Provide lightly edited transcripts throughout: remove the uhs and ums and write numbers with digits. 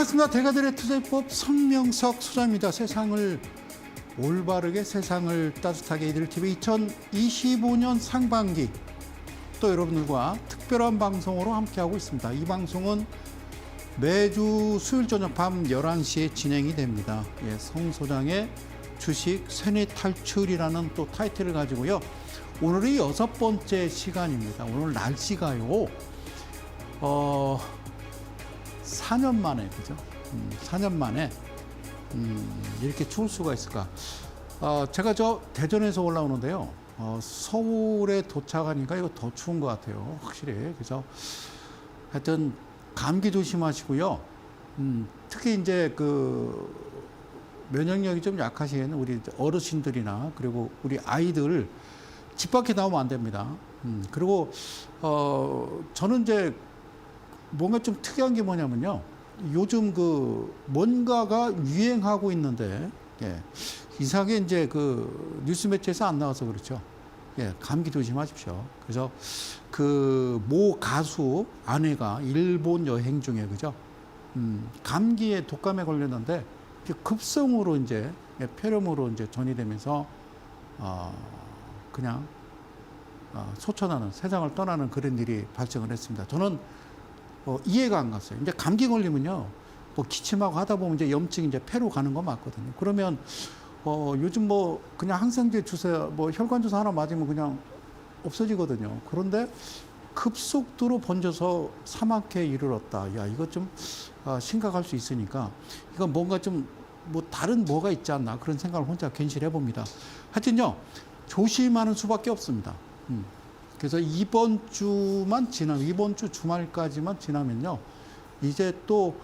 반갑습니다. 대가들의 투자법 성명석 소장입니다. 올바르게 세상을 따뜻하게 이들 TV 2025년 상반기 또 여러분들과 특별한 방송으로 함께하고 있습니다. 이 방송은 매주 수요일 저녁 밤 11시에 진행이 됩니다. 성 소장의 주식 세뇌 탈출이라는 또 타이틀을 가지고요. 오늘이 6번째 시간입니다. 오늘 날씨가요. 4년 만에, 그죠? 4년 만에 이렇게 추울 수가 있을까? 제가 대전에서 올라오는데요. 서울에 도착하니까 이거 더 추운 것 같아요. 확실히. 그래서 하여튼 감기 조심하시고요. 특히 이제 면역력이 좀 약하신 우리 어르신들이나 그리고 우리 아이들 집 밖에 나오면 안 됩니다. 그리고 저는 이제 뭔가 좀 특이한 게 뭐냐면요. 요즘 뭔가가 유행하고 있는데, 이상하게 이제 뉴스 매체에서 안 나와서 그렇죠. 감기 조심하십시오. 그래서 모 가수 아내가 일본 여행 중에, 그죠? 감기에 독감에 걸렸는데, 급성으로 이제, 폐렴으로 이제 전이 되면서, 그냥, 소천하는, 세상을 떠나는 그런 일이 발생을 했습니다. 저는 이해가 안 갔어요. 이제 감기 걸리면요, 기침하고 하다 보면 이제 염증이 이제 폐로 가는 거 맞거든요. 그러면, 요즘 그냥 항생제 주사, 혈관 주사 하나 맞으면 그냥 없어지거든요. 그런데 급속도로 번져서 사망에 이르렀다. 야, 이거 좀, 심각할 수 있으니까, 이건 뭔가 좀, 다른 뭐가 있지 않나. 그런 생각을 혼자 괜시리 해봅니다. 하여튼요, 조심하는 수밖에 없습니다. 그래서 이번 주 주말까지만 지나면요, 이제 또,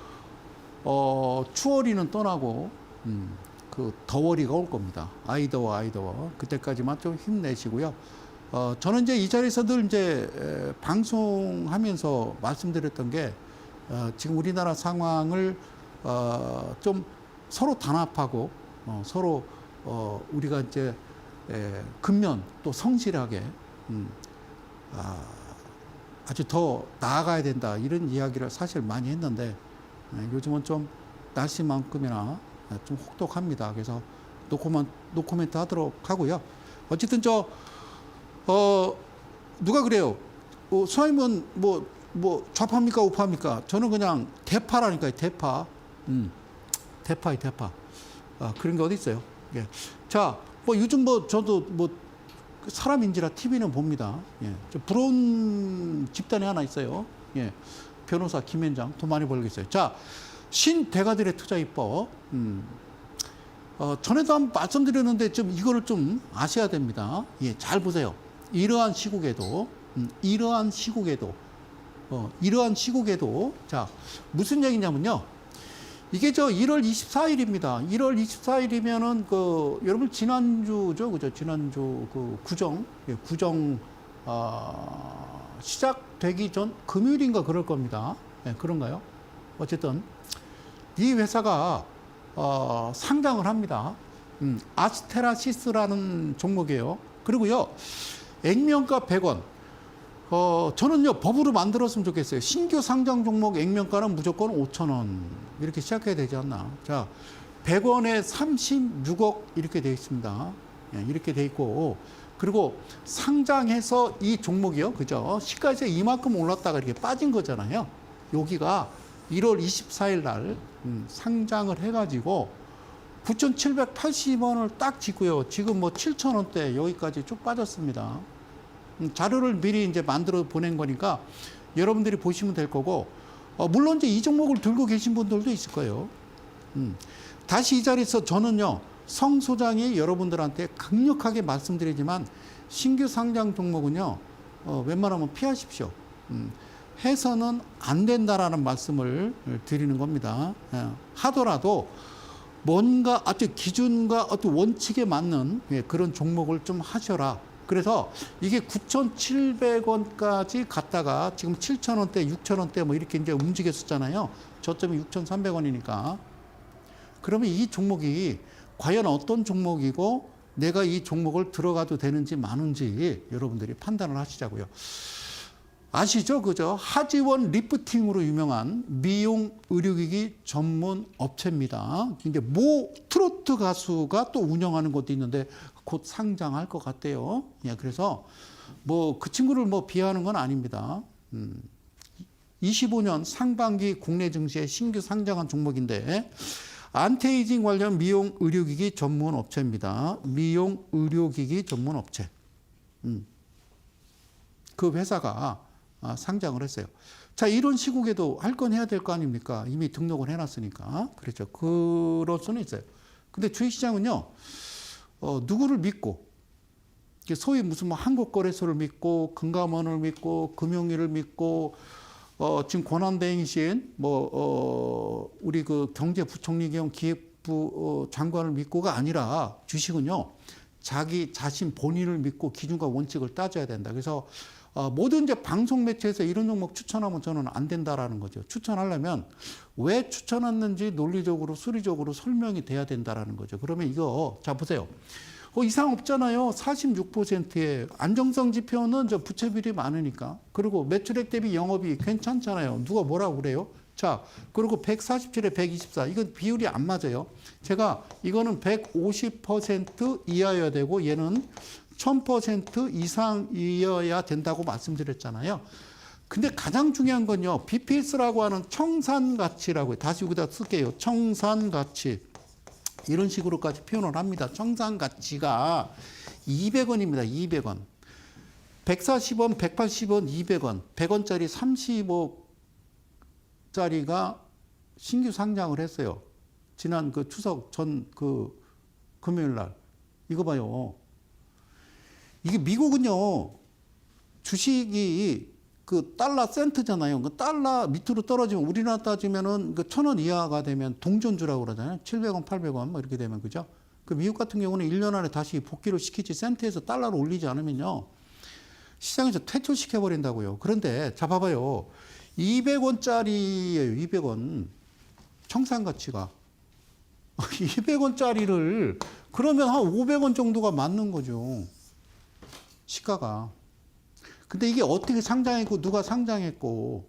추월이는 떠나고, 더워리가 올 겁니다. 아이더워. 그때까지만 좀 힘내시고요. 저는 이제 이 자리에서 늘 이제, 방송하면서 말씀드렸던 게, 지금 우리나라 상황을, 좀 서로 단합하고, 서로, 우리가 이제, 근면 또 성실하게, 아주 더 나아가야 된다 이런 이야기를 사실 많이 했는데 요즘은 좀 날씨만큼이나 좀 혹독합니다. 그래서 노코멘트 하도록 하고요. 어쨌든 누가 그래요? 소장님은 좌파입니까 우파입니까? 저는 그냥 대파라니까요. 대파. 대파. 그런 게 어디 있어요? 예. 자, 요즘 저도 사람인지라 TV는 봅니다. 좀 부러운 집단이 하나 있어요. 변호사 김현장 돈 많이 벌고 있어요. 자, 신대가들의 투자입법. 전에도 한번 말씀드렸는데 이거를 좀 아셔야 됩니다. 잘 보세요. 이러한 시국에도 자, 무슨 얘기냐면요. 이게 1월 24일입니다. 1월 24일이면은 여러분 지난주죠, 그죠? 지난주 구정 시작되기 전 금요일인가 그럴 겁니다. 그런가요? 어쨌든 이 회사가 상장을 합니다. 아스테라시스라는 종목이에요. 그리고요, 액면가 100원. 저는요, 법으로 만들었으면 좋겠어요. 신규 상장 종목 액면가는 무조건 5,000원. 이렇게 시작해야 되지 않나. 자, 100원에 36억 이렇게 되어 있습니다. 이렇게 되어 있고. 그리고 상장해서 이 종목이요. 그죠? 시가에서 이만큼 올랐다가 이렇게 빠진 거잖아요. 여기가 1월 24일 날 상장을 해가지고 9,780원을 딱 짓고요. 지금 7,000원대 여기까지 쭉 빠졌습니다. 자료를 미리 이제 만들어 보낸 거니까 여러분들이 보시면 될 거고, 물론 이제 이 종목을 들고 계신 분들도 있을 거예요. 다시 이 자리에서 저는요, 성 소장이 여러분들한테 강력하게 말씀드리지만 신규 상장 종목은요, 웬만하면 피하십시오. 해서는 안 된다라는 말씀을 드리는 겁니다. 하더라도 뭔가 아주 기준과 어떤 원칙에 맞는 그런 종목을 좀 하셔라. 그래서 이게 9,700원까지 갔다가 지금 7,000원대, 6,000원대 이렇게 이제 움직였었잖아요. 저점이 6,300원이니까. 그러면 이 종목이 과연 어떤 종목이고 내가 이 종목을 들어가도 되는지 마는지 여러분들이 판단을 하시자고요. 아시죠? 그죠? 하지원 리프팅으로 유명한 미용 의료기기 전문 업체입니다. 이제 모 트로트 가수가 또 운영하는 것도 있는데 곧 상장할 것 같대요. 예, 그래서 뭐 그 친구를 뭐 비하하는 건 아닙니다. 25년 상반기 국내 증시에 신규 상장한 종목인데 안티에이징 관련 미용 의료기기 전문 업체입니다. 미용 의료기기 전문 업체. 그 회사가 상장을 했어요. 자, 이런 시국에도 할 건 해야 될 거 아닙니까? 이미 등록을 해놨으니까. 그렇죠. 그럴 수는 있어요. 근데 주식시장은요, 누구를 믿고, 소위 무슨 뭐 한국거래소를 믿고, 금감원을 믿고, 금융위를 믿고, 지금 권한대행이신 우리 그 경제부총리 겸 기획부 장관을 믿고가 아니라 주식은요, 자기 자신 본인을 믿고 기준과 원칙을 따져야 된다. 그래서 모든 이제 방송 매체에서 이런 종목 추천하면 저는 안 된다라는 거죠. 추천하려면 왜 추천했는지 논리적으로 수리적으로 설명이 돼야 된다라는 거죠. 그러면 이거 자 보세요. 이상 없잖아요. 46%의 안정성 지표는 저 부채 비율이 많으니까. 그리고 매출액 대비 영업이 괜찮잖아요. 누가 뭐라고 그래요? 자, 그리고 147에 124. 이건 비율이 안 맞아요. 제가 이거는 150% 이하여야 되고 얘는 1000% 이상이어야 된다고 말씀드렸잖아요. 근데 가장 중요한 건요. BPS라고 하는 청산가치라고 다시 여기다 쓸게요. 청산가치. 이런 식으로까지 표현을 합니다. 청산가치가 200원입니다. 200원. 140원, 180원, 200원. 100원짜리 30억짜리가 신규 상장을 했어요. 지난 그 추석 전 그 금요일 날. 이거 봐요. 이게 미국은요, 주식이 그 달러 센트잖아요. 그 달러 밑으로 떨어지면 우리나라 따지면은 그 1,000원 이하가 되면 동전주라고 그러잖아요. 700원, 800원 뭐 이렇게 되면 그죠? 그 미국 같은 경우는 1년 안에 다시 복귀를 시키지 센트에서 달러로 올리지 않으면요. 시장에서 퇴출시켜 버린다고요. 그런데 자 봐봐요. 200원짜리예요. 200원. 청산 가치가 200원짜리를 그러면 한 500원 정도가 맞는 거죠. 시가가. 근데 이게 어떻게 상장했고 누가 상장했고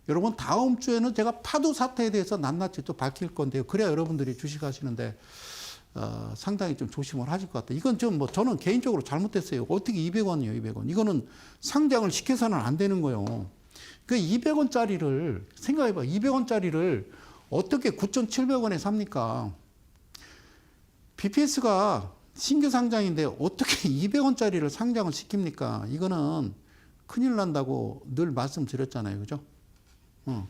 여러분 다음 주에는 제가 파도 사태에 대해서 낱낱이 또 밝힐 건데요. 그래야 여러분들이 주식하시는데 상당히 좀 조심을 하실 것 같아요. 이건 좀 뭐 저는 개인적으로 잘못됐어요. 어떻게 200원이에요, 200원. 이거는 상장을 시켜서는 안 되는 거예요. 그 200원짜리를 생각해봐. 200원짜리를 어떻게 9,700원에 삽니까? BPS가 신규 상장인데 어떻게 200원짜리를 상장을 시킵니까? 이거는 큰일 난다고 늘 말씀드렸잖아요. 그죠?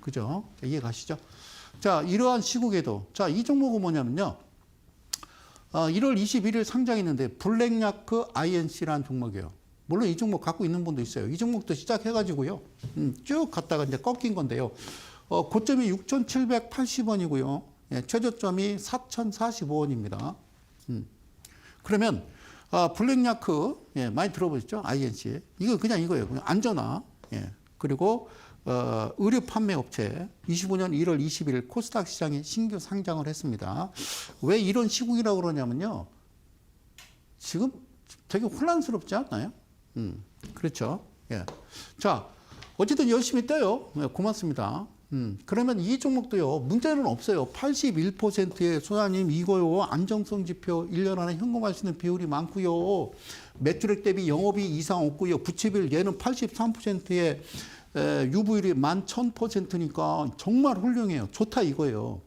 그죠? 이해 가시죠? 자, 이러한 시국에도, 자, 이 종목은 뭐냐면요. 1월 21일 상장했는데, 블랙야크 INC라는 종목이에요. 물론 이 종목 갖고 있는 분도 있어요. 이 종목도 시작해가지고요. 쭉 갔다가 이제 꺾인 건데요. 고점이 6,780원이고요. 예, 최저점이 4,045원입니다. 그러면 블랙야크 예, 많이 들어보셨죠? INC 이거 그냥 이거예요. 그냥 안전화 예. 그리고 의류 판매 업체 25년 1월 20일 코스닥 시장에 신규 상장을 했습니다. 왜 이런 시국이라고 그러냐면요. 지금 되게 혼란스럽지 않나요? 그렇죠. 예. 자, 어쨌든 열심히 떠요. 예, 고맙습니다. 그러면 이 종목도요, 문제는 없어요. 81%의 소장님 이거요, 안정성 지표 1년 안에 현금할 수 있는 비율이 많고요. 매출액 대비 영업이 이상 없고요. 부채비율 얘는 83%의 유보율이 11,000%니까 정말 훌륭해요. 좋다 이거예요.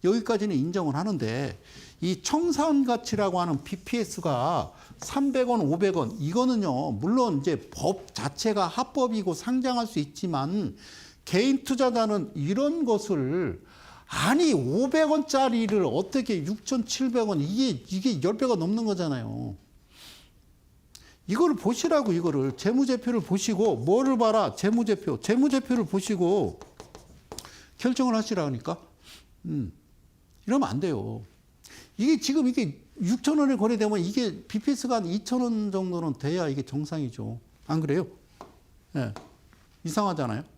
여기까지는 인정을 하는데 이 청산가치라고 하는 BPS가 300원, 500원 이거는요, 물론 이제 법 자체가 합법이고 상장할 수 있지만 개인 투자자는 이런 것을 아니 500원짜리를 어떻게 6,700원 이게 10배가 넘는 거잖아요. 이거를 보시라고 이거를 재무제표를 보시고 뭐를 봐라 재무제표를 보시고 결정을 하시라 그러니까 이러면 안 돼요. 이게 지금 이게 6,000원에 거래되면 이게 BPS가 한 2,000원 정도는 돼야 이게 정상이죠. 안 그래요? 예. 이상하잖아요.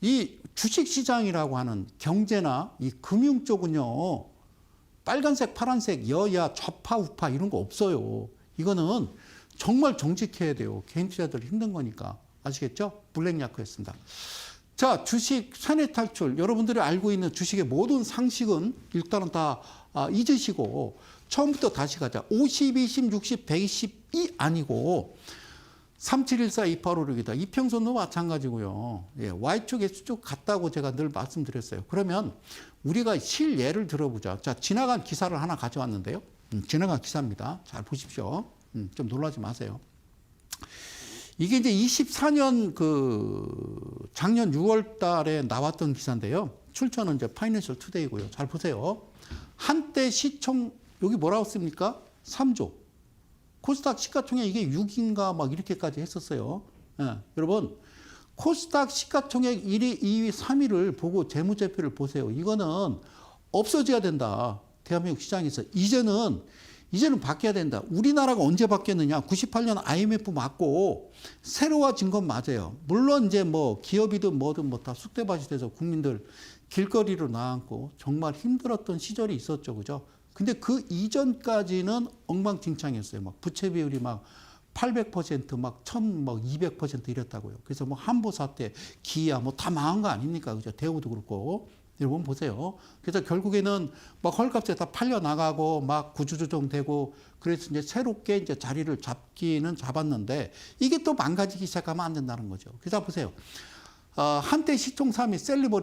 이 주식시장이라고 하는 경제나 이 금융 쪽은요, 빨간색, 파란색, 여야, 좌파, 우파 이런 거 없어요. 이거는 정말 정직해야 돼요. 개인 투자들 힘든 거니까. 아시겠죠? 블랙야크였습니다. 자, 주식 세뇌 탈출. 여러분들이 알고 있는 주식의 모든 상식은 일단은 다 잊으시고 처음부터 다시 가자. 50, 20, 60, 120이 아니고 3714, 2856이다. 이평선도 마찬가지고요. 예, Y축, X축 같다고 제가 늘 말씀드렸어요. 그러면 우리가 실예를 들어보자. 자, 지나간 기사를 하나 가져왔는데요. 지나간 기사입니다. 잘 보십시오. 좀 놀라지 마세요. 이게 이제 24년 작년 6월 달에 나왔던 기사인데요. 출처는 이제 파이낸셜 투데이고요. 잘 보세요. 한때 시총, 여기 뭐라고 씁니까? 3조. 코스닥 시가총액 이게 6인가 막 이렇게까지 했었어요. 예, 여러분, 코스닥 시가총액 1위, 2위, 3위를 보고 재무제표를 보세요. 이거는 없어져야 된다. 대한민국 시장에서. 이제는 바뀌어야 된다. 우리나라가 언제 바뀌었느냐? 98년 IMF 맞고 새로워진 건 맞아요. 물론 이제 뭐 기업이든 뭐든 뭐 다 쑥대밭이 돼서 국민들 길거리로 나앉고 정말 힘들었던 시절이 있었죠. 그죠? 근데 그 이전까지는 엉망진창이었어요. 막 부채 비율이 막 800%, 막 200% 이랬다고요. 그래서 뭐 한보 사태, 기아 뭐 다 망한 거 아닙니까? 그죠? 대우도 그렇고. 여러분 보세요. 그래서 결국에는 막 헐값에 다 팔려 나가고 막 구조조정 되고 그래서 이제 새롭게 이제 자리를 잡기는 잡았는데 이게 또 망가지기 시작하면 안 된다는 거죠. 그래서 보세요. 한때 시총 3위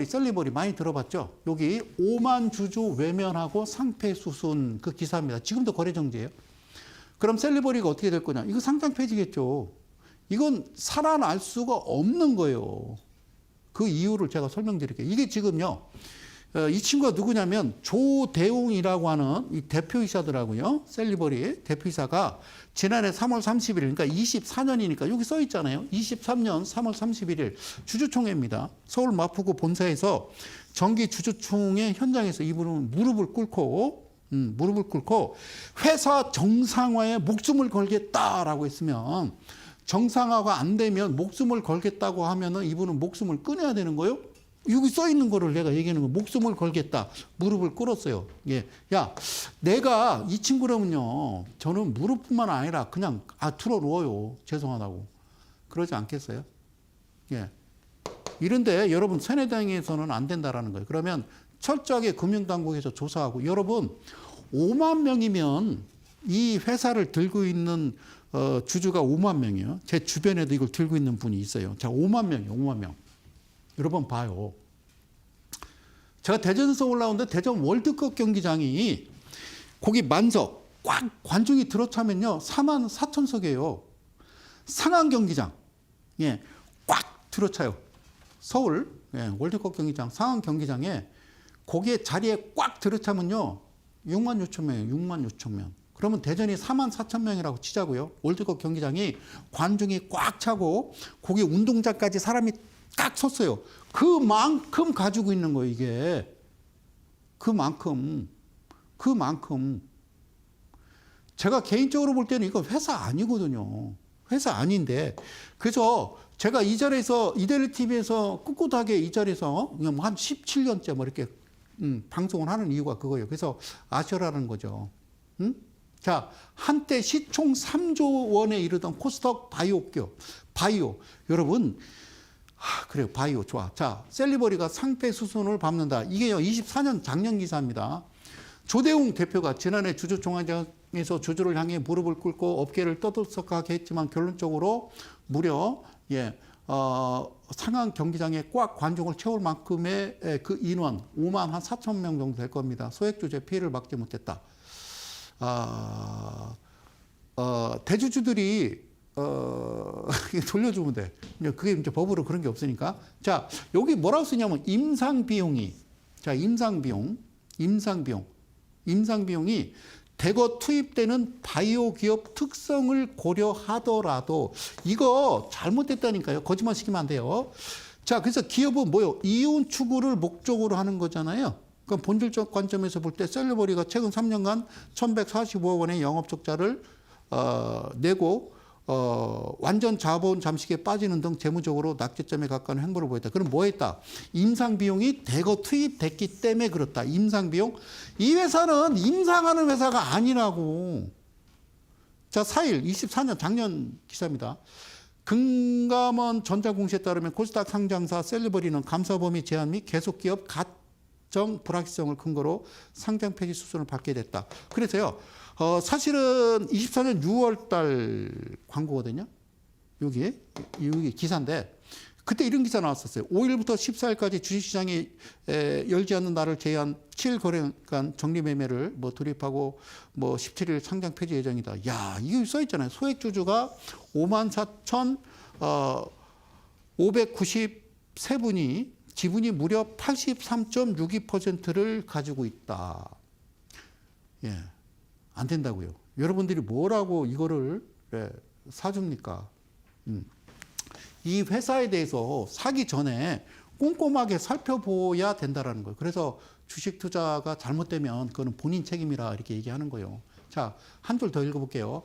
셀리버리 많이 들어봤죠? 여기 5만 주주 외면하고 상패 수순 그 기사입니다. 지금도 거래 정지예요. 그럼 셀리버리가 어떻게 될 거냐? 이거 상장 폐지겠죠. 이건 살아날 수가 없는 거예요. 그 이유를 제가 설명드릴게요. 이게 지금요. 이 친구가 누구냐면 조대웅이라고 하는 이 대표이사더라고요. 셀리버리 대표이사가 지난해 3월 30일, 그러니까 24년이니까 여기 써 있잖아요. 23년 3월 31일 주주총회입니다. 서울 마포구 본사에서 정기 주주총회 현장에서 이분은 무릎을 꿇고 회사 정상화에 목숨을 걸겠다라고 했으면 정상화가 안 되면 목숨을 걸겠다고 하면은 이분은 목숨을 끊어야 되는 거예요? 여기 써 있는 거를 내가 얘기하는 거 목숨을 걸겠다. 무릎을 꿇었어요. 예. 야, 내가 이 친구라면요. 저는 무릎뿐만 아니라 그냥 들어 누워요. 죄송하다고. 그러지 않겠어요? 예. 이런데 여러분 세뇌당에서는 안 된다라는 거예요. 그러면 철저하게 금융당국에서 조사하고 여러분 5만 명이면 이 회사를 들고 있는 주주가 5만 명이에요. 제 주변에도 이걸 들고 있는 분이 있어요. 자, 5만 명이에요. 5만 명. 여러분 봐요. 제가 대전에서 올라오는데 대전 월드컵 경기장이 거기 만석 꽉 관중이 들어차면요 4만 4천석이에요. 상암 경기장 예, 꽉 들어차요. 서울 월드컵 경기장 상암 경기장에 거기에 자리에 꽉 들어차면요 6만 6천 명이에요. 6만 6천 명. 그러면 대전이 4만 4천 명이라고 치자고요. 월드컵 경기장이 관중이 꽉 차고 거기 운동장까지 사람이 딱 섰어요. 그만큼 가지고 있는 거예요, 이게. 그만큼. 제가 개인적으로 볼 때는 이거 회사 아니거든요. 회사 아닌데. 그래서 제가 이 자리에서, 이데리 TV에서 꿋꿋하게 이 자리에서 그냥 한 17년째 뭐 이렇게 방송을 하는 이유가 그거예요. 그래서 아셔라는 거죠. 응? 자, 한때 시총 3조 원에 이르던 코스닥 바이오. 여러분, 그래요. 바이오 좋아. 자, 셀리버리가 상패 수순을 밟는다. 이게요. 24년 작년 기사입니다. 조대웅 대표가 지난해 주주총회장에서 주주를 향해 무릎을 꿇고 어깨를 떠들썩하게 했지만 결론적으로 무려 상암 경기장에 꽉 관중을 채울 만큼의 그 인원 5만 한 4천 명 정도 될 겁니다. 소액주주의 피해를 막지 못했다. 대주주들이 돌려주면 돼. 그게 이제 법으로 그런 게 없으니까. 자, 여기 뭐라고 쓰냐면 임상비용이. 자, 임상비용이 대거 투입되는 바이오 기업 특성을 고려하더라도 이거 잘못됐다니까요. 거짓말 시키면 안 돼요. 자, 그래서 기업은 뭐요? 이윤 추구를 목적으로 하는 거잖아요. 그럼 본질적 관점에서 볼 때 셀리버리가 최근 3년간 1,145억 원의 영업 적자를 내고 완전 자본 잠식에 빠지는 등 재무적으로 낙제점에 가까운 행보를 보였다. 그럼 뭐 했다? 임상비용이 대거 투입됐기 때문에 그렇다. 임상비용. 이 회사는 임상하는 회사가 아니라고. 자, 4일 24년 작년 기사입니다. 금감원 전자공시에 따르면 코스닥 상장사 셀리버리는 감사 범위 제한 및 계속기업 가정 불확실성을 근거로 상장 폐지 수순을 밟게 됐다. 그래서요. 사실은 24년 6월 달 광고거든요. 여기 기사인데 그때 이런 기사 나왔었어요. 5일부터 14일까지 주식시장이 열지 않는 날을 제한 7일 거래간 정리매매를 뭐 돌입하고 뭐 17일 상장 폐지 예정이다. 야, 이거 써 있잖아요. 소액주주가 54,593분이 지분이 무려 83.62%를 가지고 있다. 예, 안 된다고요. 여러분들이 뭐라고 이거를 사줍니까? 이 회사에 대해서 사기 전에 꼼꼼하게 살펴봐야 된다라는 거예요. 그래서 주식 투자가 잘못되면 그거는 본인 책임이라 이렇게 얘기하는 거예요. 자, 한 줄 더 읽어볼게요.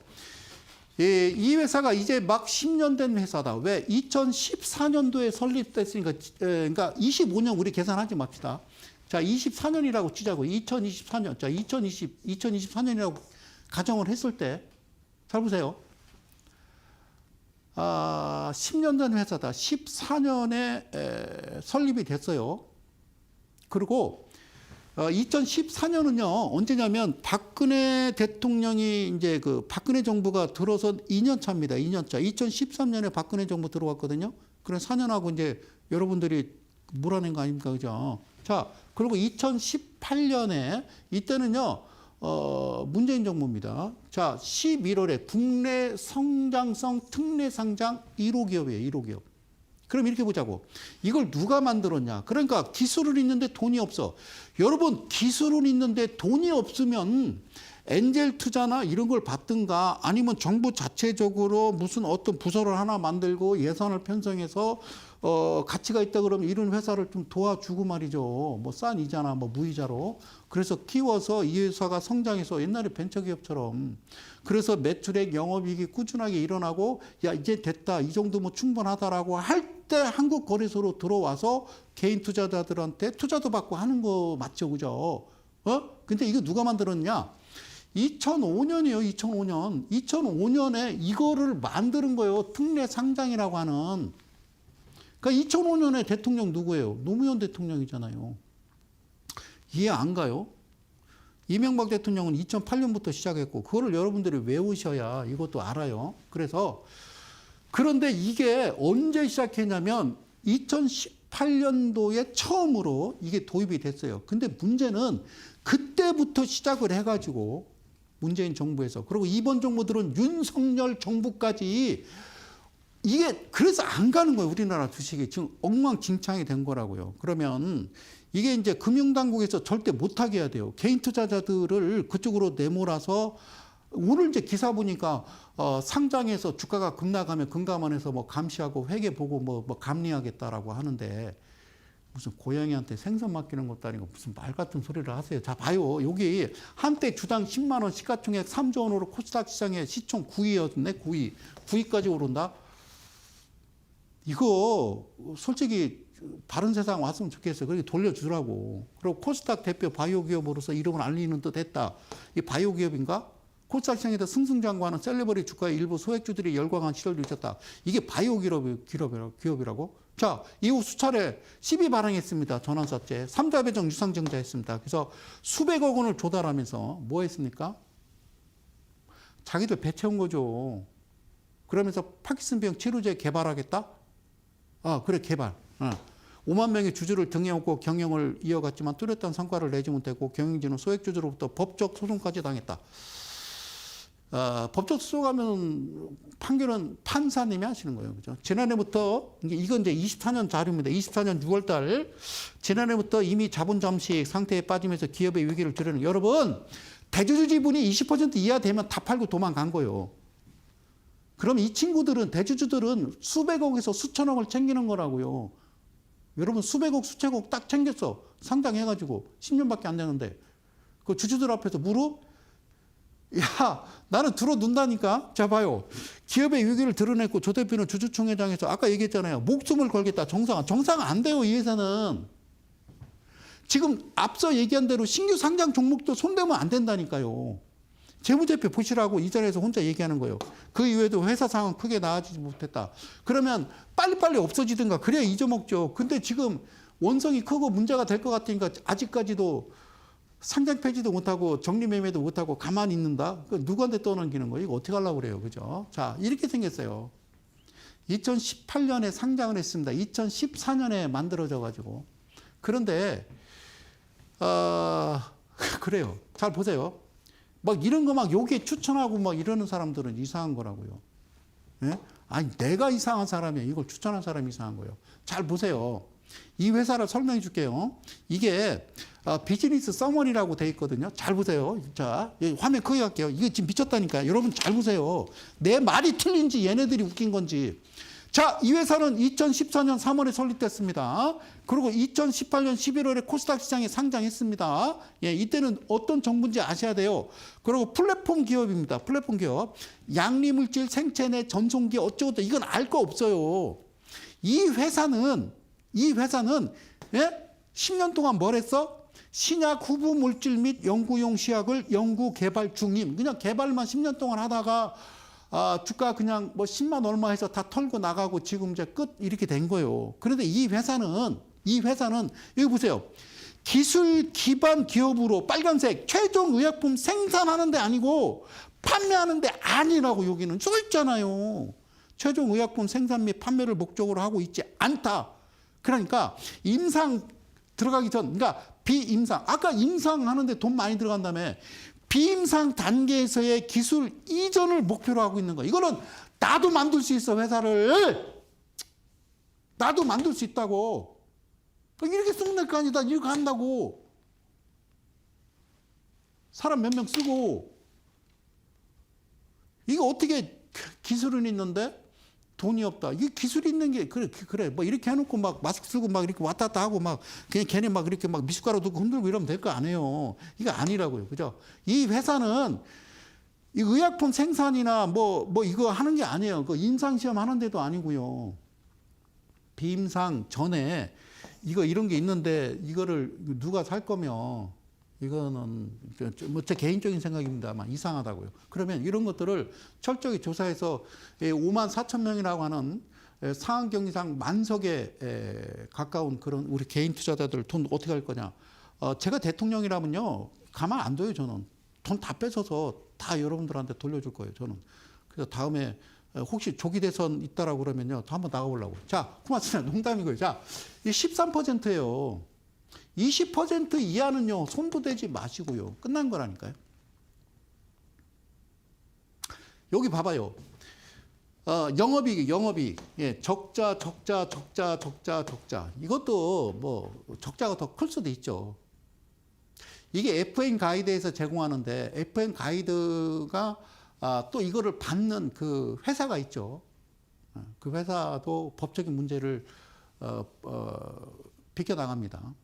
이 회사가 이제 막 10년 된 회사다. 왜? 2014년도에 설립됐으니까, 그러니까 25년 우리 계산하지 맙시다. 자, 24년이라고 치자고. 2024년. 자, 2024년이라고 가정을 했을 때, 잘 보세요. 10년 전 회사다. 14년에 설립이 됐어요. 그리고 2014년은요, 언제냐면 박근혜 대통령이 이제 그 박근혜 정부가 들어서 2년 차입니다. 2년 차. 2013년에 박근혜 정부 들어왔거든요. 그럼 4년하고 이제 여러분들이 몰아낸 거 아닙니까? 그죠? 자, 그리고 2018년에 이때는요, 문재인 정부입니다. 자, 11월에 국내 성장성 특례 상장 1호 기업이에요. 1호 기업. 그럼 이렇게 보자고. 이걸 누가 만들었냐? 그러니까 기술은 있는데 돈이 없어. 여러분, 기술은 있는데 돈이 없으면 엔젤 투자나 이런 걸 받든가 아니면 정부 자체적으로 무슨 어떤 부서를 하나 만들고 예산을 편성해서 가치가 있다 그러면 이런 회사를 좀 도와주고 말이죠. 뭐 싼 이자나 뭐 무이자로. 그래서 키워서 이 회사가 성장해서 옛날에 벤처기업처럼 그래서 매출액 영업이익이 꾸준하게 일어나고 야 이제 됐다 이 정도면 충분하다라고 할 때 한국 거래소로 들어와서 개인 투자자들한테 투자도 받고 하는 거 맞죠, 그죠? 근데 이거 누가 만들었냐? 2005년이에요, 2005년. 2005년에 이거를 만드는 거예요. 특례 상장이라고 하는. 그러니까 2005년에 대통령 누구예요? 노무현 대통령이잖아요. 이해 안 가요? 이명박 대통령은 2008년부터 시작했고 그거를 여러분들이 외우셔야 이것도 알아요. 그래서 그런데 이게 언제 시작했냐면 2018년도에 처음으로 이게 도입이 됐어요. 근데 문제는 그때부터 시작을 해가지고 문재인 정부에서 그리고 이번 정부들은 윤석열 정부까지 이게 그래서 안 가는 거예요. 우리나라 주식이 지금 엉망진창이 된 거라고요. 그러면 이게 이제 금융당국에서 절대 못하게 해야 돼요. 개인 투자자들을 그쪽으로 내몰아서 오늘 이제 기사 보니까 상장해서 주가가 급락하면 금감원에서 뭐 감시하고 회계 보고 뭐 감리하겠다라고 하는데 무슨 고양이한테 생선 맡기는 것도 아니고 무슨 말 같은 소리를 하세요. 자, 봐요. 여기 한때 주당 10만 원 시가총액 3조 원으로 코스닥 시장에 시총 9위였네. 9위까지 오른다. 이거 솔직히 바른 세상 왔으면 좋겠어요. 그렇게 돌려주라고. 그리고 코스닥 대표 바이오 기업으로서 이름을 알리는 듯 했다. 이 바이오 기업인가? 코스닥 시장에서 승승장구하는 셀레버리 주가의 일부 소액주들이 열광한 시절도 있었다. 이게 바이오 기업이라고? 자, 이후 수차례 시비 발행했습니다. 전환사채. 3자 배정 유상증자 했습니다. 그래서 수백억 원을 조달하면서 뭐 했습니까? 자기들 배 채운 거죠. 그러면서 파킨슨병 치료제 개발하겠다? 그래, 개발. 5만 명의 주주를 등에 업고 경영을 이어갔지만 뚜렷한 성과를 내지 못했고 경영진은 소액주주로부터 법적 소송까지 당했다. 법적 소송하면 판결은 판사님이 하시는 거예요. 그죠? 지난해부터, 이건 이제 24년 자료입니다. 24년 6월 달, 지난해부터 이미 자본 잠식 상태에 빠지면서 기업의 위기를 드러내는, 여러분, 대주주 지분이 20% 이하 되면 다 팔고 도망간 거예요. 그럼 이 친구들은, 대주주들은 수백억에서 수천억을 챙기는 거라고요. 여러분, 수백억, 수천억 딱 챙겼어. 상장해가지고 10년밖에 안 되는데. 그 주주들 앞에서 무릎? 야, 나는 들어둔다니까. 자, 봐요. 기업의 위기를 드러냈고 조 대표는 주주총회장에서 아까 얘기했잖아요. 목숨을 걸겠다. 정상 안 돼요. 이 회사는. 지금 앞서 얘기한 대로 신규 상장 종목도 손대면 안 된다니까요. 재무제표 보시라고 이 자리에서 혼자 얘기하는 거예요. 그 이외에도 회사 상황 크게 나아지지 못했다. 그러면 빨리빨리 없어지든가 그래야 잊어먹죠. 근데 지금 원성이 크고 문제가 될 것 같으니까 아직까지도 상장 폐지도 못하고 정리매매도 못하고 가만히 있는다? 누구한테 떠넘기는 거예요? 이거 어떻게 하려고 그래요? 그죠? 자, 이렇게 생겼어요. 2018년에 상장을 했습니다. 2014년에 만들어져가지고. 그런데, 그래요. 잘 보세요. 막 이런 거 막 여기에 추천하고 막 이러는 사람들은 이상한 거라고요. 예? 아니, 내가 이상한 사람이야. 이걸 추천한 사람이 이상한 거예요. 잘 보세요. 이 회사를 설명해 줄게요. 이게 비즈니스 서머니라고 돼 있거든요. 잘 보세요. 자, 화면 크게 할게요. 이게 지금 미쳤다니까요. 여러분 잘 보세요. 내 말이 틀린지 얘네들이 웃긴 건지. 자, 이 회사는 2014년 3월에 설립됐습니다. 그리고 2018년 11월에 코스닥 시장에 상장했습니다. 예, 이때는 어떤 정부인지 아셔야 돼요. 그리고 플랫폼 기업입니다. 플랫폼 기업. 양리물질, 생체내, 전송기 어쩌고저쩌고 이건 알 거 없어요. 이 회사는 예? 10년 동안 뭘 했어? 신약 후보 물질 및 연구용 시약을 연구 개발 중임. 그냥 개발만 10년 동안 하다가 주가 그냥 뭐 10만 얼마 해서 다 털고 나가고 지금 이제 끝 이렇게 된 거예요. 그런데 이 회사는 여기 보세요. 기술 기반 기업으로 빨간색 최종 의약품 생산하는 데 아니고 판매하는 데 아니라고 여기는 써 있잖아요. 최종 의약품 생산 및 판매를 목적으로 하고 있지 않다. 그러니까 임상 들어가기 전, 그러니까 비임상. 아까 임상 하는데 돈 많이 들어간다며. 비임상 단계에서의 기술 이전을 목표로 하고 있는 거야. 이거는 나도 만들 수 있어, 회사를. 나도 만들 수 있다고. 이렇게 쓰면 될 거 아니다. 이렇게 한다고. 사람 몇 명 쓰고. 이거 어떻게 기술은 있는데 돈이 없다. 이게 기술이 있는 게 그래. 뭐 이렇게 해놓고 막 마스크 쓰고 막 이렇게 왔다 갔다 하고 막 그냥 걔네 막 이렇게 막 미숫가루 두고 흔들고 이러면 될 거 아니에요. 이거 아니라고요. 그죠? 이 회사는 이 의약품 생산이나 뭐 이거 하는 게 아니에요. 그 임상시험 하는 데도 아니고요. 비임상 전에 이런 게 있는데 이거를 누가 살 거면 이거는 뭐 제 개인적인 생각입니다만 이상하다고요. 그러면 이런 것들을 철저히 조사해서 5만 4천 명이라고 하는 상한경리상 만석에 가까운 그런 우리 개인 투자자들 돈 어떻게 할 거냐. 제가 대통령이라면요. 가만 안 둬요. 저는. 돈 다 뺏어서 다 여러분들한테 돌려줄 거예요. 저는. 그래서 다음에 혹시 조기 대선 있다라고 그러면요. 또 한번 나가보려고. 자, 고맙습니다. 농담이고요. 자, 이 13%예요. 20% 이하는요, 손도 대지 마시고요. 끝난 거라니까요. 여기 봐봐요. 영업이익. 예, 적자. 이것도 뭐, 적자가 더 클 수도 있죠. 이게 FN 가이드에서 제공하는데, FN 가이드가 또 이거를 받는 그 회사가 있죠. 그 회사도 법적인 문제를, 비껴나갑니다.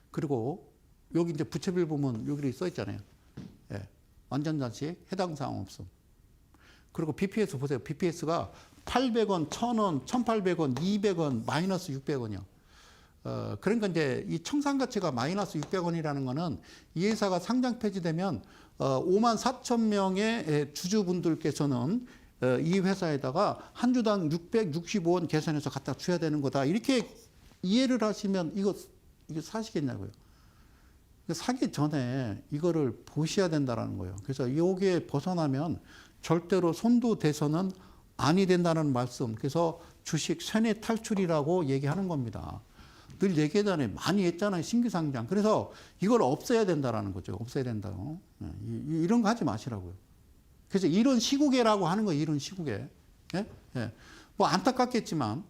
그리고 여기 이제 부채비율 보면 여기 써 있잖아요. 예. 완전 잔식, 해당 사항 없음. 그리고 BPS 보세요. BPS가 800원, 1000원, 1800원, 200원, 마이너스 600원이요. 그러니까 이제 이 청산 가치가 마이너스 600원이라는 거는 이 회사가 상장 폐지되면 5만 4천 명의 주주분들께서는 이 회사에다가 한 주당 665원 계산해서 갖다 줘야 되는 거다. 이렇게 이해를 하시면 이거 사시겠냐고요. 사기 전에 이거를 보셔야 된다는 거예요. 그래서 여기에 벗어나면 절대로 손도 대서는 아니 된다는 말씀. 그래서 주식 세뇌 탈출이라고 얘기하는 겁니다. 늘 얘기하잖아요. 많이 했잖아요. 신규 상장. 그래서 이걸 없애야 된다는 거죠. 없애야 된다고. 이런 거 하지 마시라고요. 그래서 이런 시국에라고 하는 거예요. 이런 시국에. 예? 예. 뭐 안타깝겠지만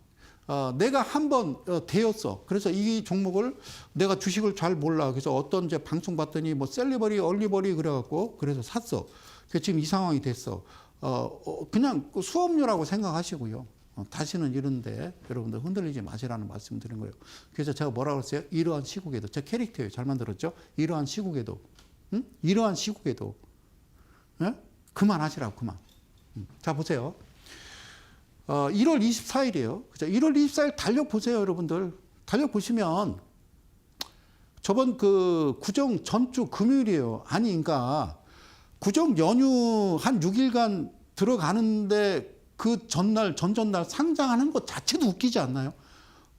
내가 한번 되었어. 그래서 이 종목을 내가 주식을 잘 몰라. 그래서 어떤 이제 방송 봤더니 뭐 셀리버리, 얼리버리 그래갖고 그래서 샀어. 그래서 지금 이 상황이 됐어. 그냥 수업료라고 생각하시고요. 다시는 이런데 여러분들 흔들리지 마시라는 말씀 드린 거예요. 그래서 제가 뭐라고 했어요? 이러한 시국에도. 제 캐릭터예요. 잘 만들었죠? 이러한 시국에도. 응? 이러한 시국에도. 예? 그만하시라고, 그만. 자, 보세요. 1월 24일이에요. 그죠? 1월 24일 달력보세요, 여러분들. 달력보시면 저번 그 구정 전주 금요일이에요. 아니, 그러니까 구정 연휴 한 6일간 들어가는데 그 전날, 전전날 상장하는 것 자체도 웃기지 않나요?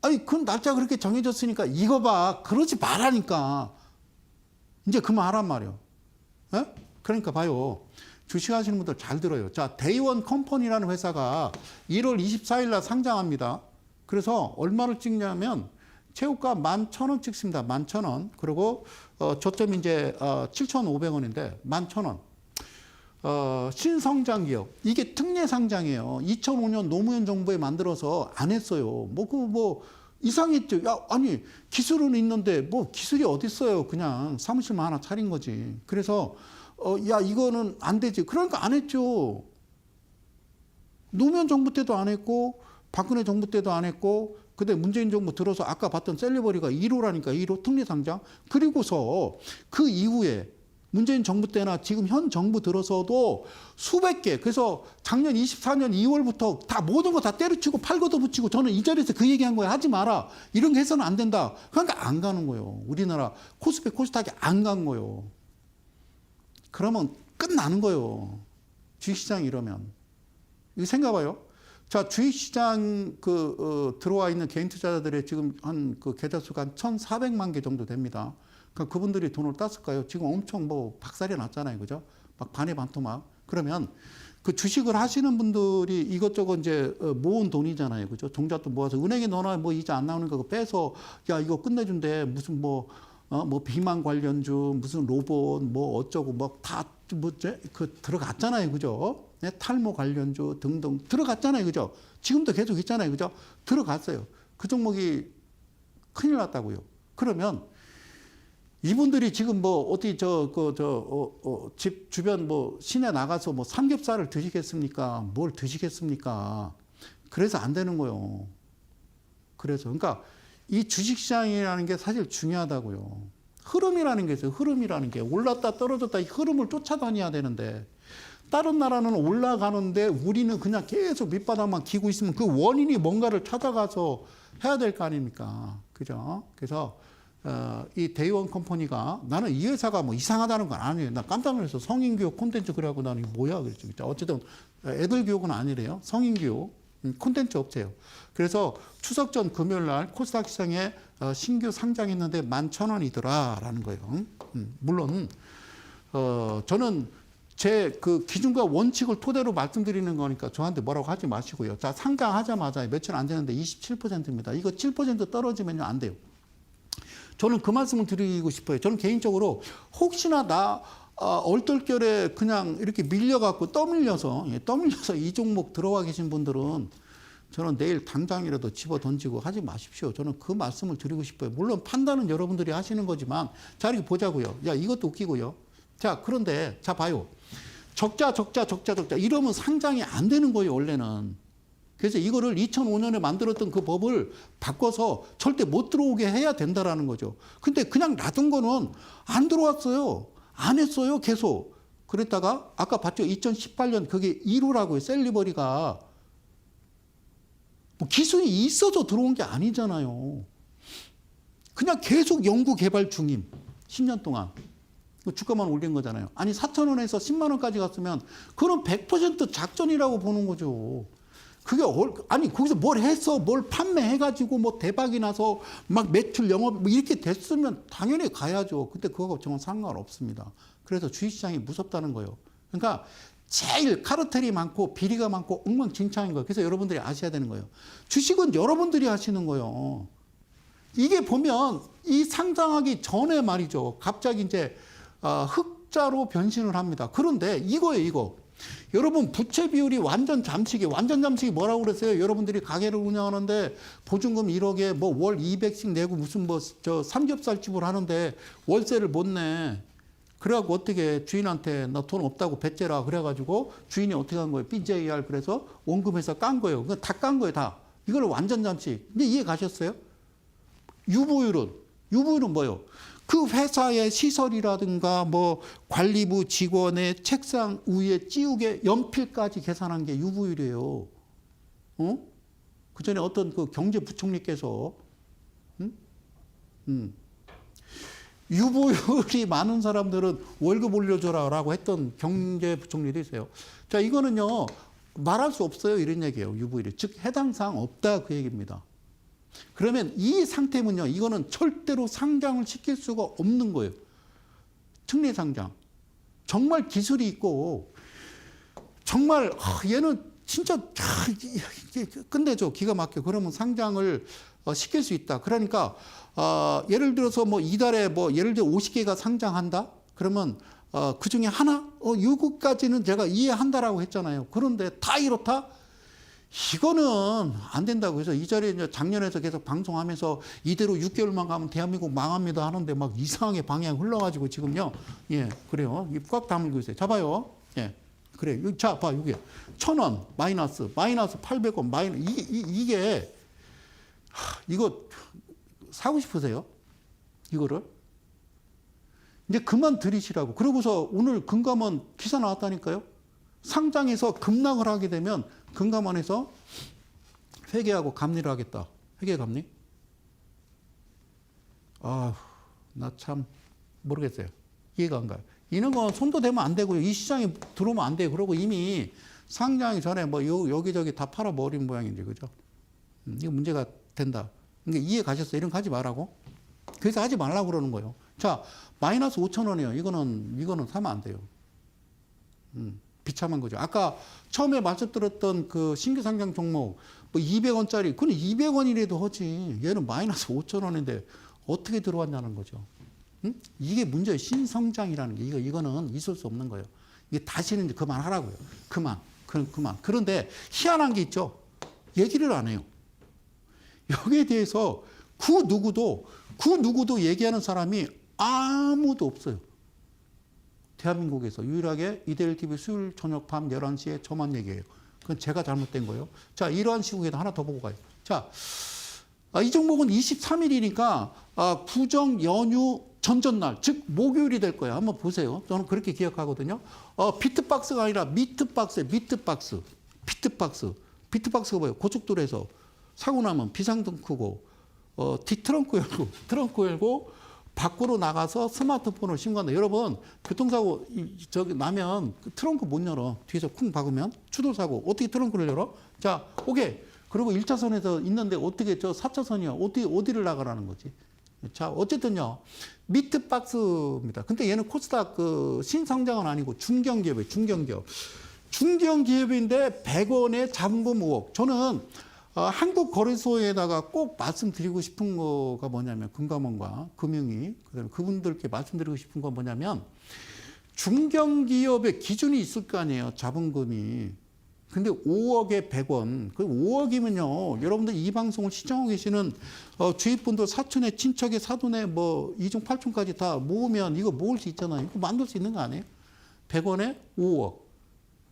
아니, 그 날짜 그렇게 정해졌으니까 이거 봐. 그러지 말라니까. 이제 그만하란 말이요. 예? 그러니까 봐요. 주식하시는 분들 잘 들어요. 자, 데이원 컴퍼니라는 회사가 1월 24일 날 상장합니다. 그래서 얼마를 찍냐면 최고가 11,000원 찍습니다. 11,000원. 그리고 저점이 이제 7,500원인데 11,000원. 신성장 기업. 이게 특례 상장이에요. 2005년 노무현 정부에 만들어서 안 했어요. 이상했죠. 야, 아니, 기술은 있는데 뭐 기술이 어디 있어요. 그냥 사무실만 하나 차린 거지. 그래서 야, 이거는 안 되지. 그러니까 안 했죠. 노무현 정부 때도 안 했고 박근혜 정부 때도 안 했고 근데 문재인 정부 들어서 아까 봤던 셀리버리가 1호라니까 1호 특례 상장. 그리고서 그 이후에 문재인 정부 때나 지금 현 정부 들어서도 수백 개. 그래서 작년 24년 2월부터 다 모든 거 다 때려치고 팔고도 붙이고 저는 이 자리에서 그 얘기한 거예요. 하지 마라. 이런 게 해서는 안 된다. 그러니까 안 가는 거예요. 우리나라 코스피 코스닥이 안 간 거예요. 그러면 끝나는 거예요. 주식시장 이러면. 이거 생각해봐요. 자, 주식시장 들어와 있는 개인 투자자들의 지금 그 계좌 수가 한 1,400만 개 정도 됩니다. 그러니까 그분들이 돈을 땄을까요? 지금 엄청 박살이 났잖아요. 그죠? 막 반에 반토막. 그러면 그 주식을 하시는 분들이 이것저것 이제 모은 돈이잖아요. 그죠? 종잣돈 모아서 은행에 넣어놔 뭐 이자 안 나오는 거 빼서 야, 이거 끝내준대. 무슨 비만 관련주, 무슨 로봇, 어쩌고, 들어갔잖아요. 그죠? 네, 탈모 관련주 등등 들어갔잖아요. 그죠? 지금도 계속 있잖아요. 그죠? 들어갔어요. 그 종목이 큰일 났다고요. 그러면 이분들이 지금 집 주변 시내 나가서 삼겹살을 드시겠습니까? 뭘 드시겠습니까? 그래서 안 되는 거예요. 그러니까 이 주식시장이라는 게 사실 중요하다고요. 흐름이라는 게 있어요. 흐름이라는 게 올랐다 떨어졌다 이 흐름을 쫓아다녀야 되는데 다른 나라는 올라가는데 우리는 그냥 계속 밑바닥만 기고 있으면 그 원인이 뭔가를 찾아가서 해야 될 거 아닙니까? 그죠? 그래서 이 데이원 컴퍼니가 나는 이 회사가 이상하다는 건 아니에요. 나 깜짝 놀라서 성인교육 콘텐츠 그래갖고 나는 뭐야 그랬죠. 어쨌든 애들 교육은 아니래요. 성인교육 콘텐츠 업체예요. 그래서 추석 전 금요일 날 코스닥 시장에 신규 상장했는데 11,000원이더라라는 거예요. 물론 저는 제 그 기준과 원칙을 토대로 말씀드리는 거니까 저한테 뭐라고 하지 마시고요. 자, 상장하자마자 며칠 안 되는데 27%입니다. 이거 7% 떨어지면요 안 돼요. 저는 그 말씀을 드리고 싶어요. 저는 개인적으로 혹시나 얼떨결에 그냥 이렇게 밀려갖고 떠밀려서 이 종목 들어와 계신 분들은 저는 내일 당장이라도 집어 던지고 하지 마십시오. 저는 그 말씀을 드리고 싶어요. 물론 판단은 여러분들이 하시는 거지만 자, 이렇게 보자고요. 야, 이것도 웃기고요. 자, 그런데 자, 봐요. 적자 이러면 상장이 안 되는 거예요, 원래는. 그래서 이거를 2005년에 만들었던 그 법을 바꿔서 절대 못 들어오게 해야 된다라는 거죠. 근데 그냥 놔둔 거는 안 들어왔어요. 안 했어요, 계속. 그랬다가 아까 봤죠? 2018년 그게 1호라고요, 셀리버리가. 기술이 있어서 들어온 게 아니잖아요. 그냥 계속 연구 개발 중임. 10년 동안. 주가만 올린 거잖아요. 아니 4,000원에서 10만 원까지 갔으면 그건 100% 작전이라고 보는 거죠. 그게 아니 거기서 뭘 했어, 뭘 판매해가지고 대박이 나서 막 매출 영업 이렇게 됐으면 당연히 가야죠. 근데 그거하고 정말 상관없습니다. 그래서 주식시장이 무섭다는 거예요. 그러니까 제일 카르텔이 많고 비리가 많고 엉망진창인 거예요. 그래서 여러분들이 아셔야 되는 거예요. 주식은 여러분들이 하시는 거예요. 이게 보면 이 상장하기 전에 말이죠. 갑자기 이제 흑자로 변신을 합니다. 그런데 이거예요, 이거. 여러분 부채 비율이 완전 잠식이 뭐라고 그랬어요? 여러분들이 가게를 운영하는데 보증금 1억에 월 200씩 내고 무슨 삼겹살집을 하는데 월세를 못 내. 그래갖고 어떻게 주인한테 나 돈 없다고 뱉재라 그래가지고 주인이 어떻게 한 거예요? BJR 그래서 원금해서 깐 거예요. 그거 다 깐 거예요, 다. 이걸 완전 잠식. 근데 이해 가셨어요? 유보율은 뭐예요? 그 회사의 시설이라든가 관리부 직원의 책상 위에 찌우개 연필까지 계산한 게 유보율이에요. 그 전에 어떤 그 경제부총리께서 유보율이 많은 사람들은 월급 올려줘라라고 했던 경제부총리도 있어요. 자, 이거는요, 말할 수 없어요. 이런 얘기예요. 유보율이. 즉, 해당 사항 없다. 그 얘기입니다. 그러면 이 상태면요, 이거는 절대로 상장을 시킬 수가 없는 거예요. 특례 상장. 정말 기술이 있고, 정말, 얘는 진짜, 끝내줘. 기가 막혀. 그러면 상장을 시킬 수 있다. 그러니까, 예를 들어서 뭐 이달에 뭐 예를 들어 50개가 상장한다? 그러면, 그 중에 하나? 요거까지는 제가 이해한다라고 했잖아요. 그런데 다 이렇다? 이거는 안 된다고 해서 이 자리에 이제 작년에서 계속 방송하면서 이대로 6개월만 가면 대한민국 망합니다 하는데 막 이상하게 방향 흘러가지고 지금요. 예, 그래요. 꽉 다물고 있어요. 잡아요. 예. 그래. 자, 봐, 이게 1,000원 마이너스 800원 마이너스 이게 이거 사고 싶으세요? 이거를 이제 그만 들이시라고. 그러고서 오늘 금감원 기사 나왔다니까요. 상장해서 급락을 하게 되면 금감원에서 회계하고 감리를 하겠다. 회계 감리? 나 참 모르겠어요. 이해가 안 가요. 이런 건 손도 대면 안 되고요. 이 시장에 들어오면 안 돼요. 그러고 이미 상장이 전에 뭐 여기저기 다 팔아버린 모양인데, 그죠? 이거 문제가 된다. 그러니까 이해 가셨어요? 이런 거 하지 말라고. 그래서 하지 말라고 그러는 거예요. 자, 마이너스 5,000원이에요. 이거는 사면 안 돼요. 비참한 거죠. 아까 처음에 말씀드렸던 그 신규 상장 종목, 뭐 200원짜리, 그건 200원이라도 하지. 얘는 마이너스 5,000원인데 어떻게 들어왔냐는 거죠. 이게 문제예요. 신성장이라는 게. 이거는 있을 수 없는 거예요. 이게 다시는 이제 그만하라고요. 그만. 그런데 희한한 게 있죠. 얘기를 안 해요. 여기에 대해서 그 누구도 얘기하는 사람이 아무도 없어요. 대한민국에서 유일하게 이데일 TV 수요일 저녁 밤 11시에 저만 얘기해요. 그건 제가 잘못된 거예요. 자, 이러한 시국에도 하나 더 보고 가요. 자, 이 종목은 23일이니까 구정 연휴 전전날, 즉 목요일이 될 거예요. 한번 보세요. 저는 그렇게 기억하거든요. 비트박스가 아니라 미트박스예요. 비트박스가 뭐예요? 고속도로에서 사고 나면 비상등 끄고 트렁크 열고 밖으로 나가서 스마트폰을 신고한다. 여러분, 교통사고 저기 나면 트렁크 못 열어. 뒤에서 쿵 박으면 추돌사고. 어떻게 트렁크를 열어? 자, 오케이. 그리고 1차선에서 있는데 어떻게 저 4차선이야. 어디를 나가라는 거지? 자, 어쨌든요. 미트박스입니다. 근데 얘는 코스닥 그 신성장은 아니고 중견기업이에요. 중견기업인데 100원의 자본금 5억. 저는 한국거래소에다가 꼭 말씀드리고 싶은 거가 뭐냐면, 금감원과 금융위, 그다음에 그분들께 말씀드리고 싶은 건 뭐냐면, 중견기업의 기준이 있을 거 아니에요, 자본금이. 근데 5억에 100원. 그 5억이면요, 여러분들 이 방송을 시청하고 계시는 주위 분들 사촌에, 친척에, 사돈에 뭐 2중, 8중까지 다 모으면 이거 모을 수 있잖아요. 이거 만들 수 있는 거 아니에요? 100원에 5억.